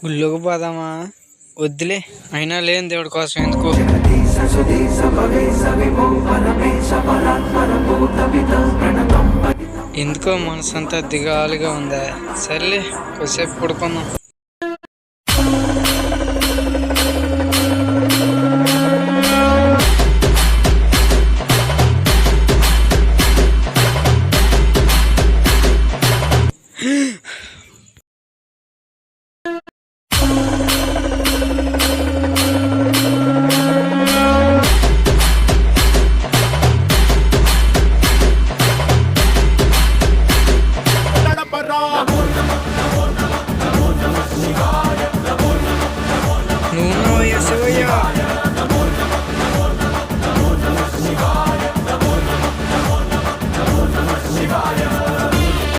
గుళ్ళోకి పోదామా? వద్దులే, అయినా లేని దేవుడి కోసం ఎందుకు. ఎందుకో మనసంతా దిగాలుగా ఉందా? సర్లే, కొద్దిసేపు పడుకుందాం.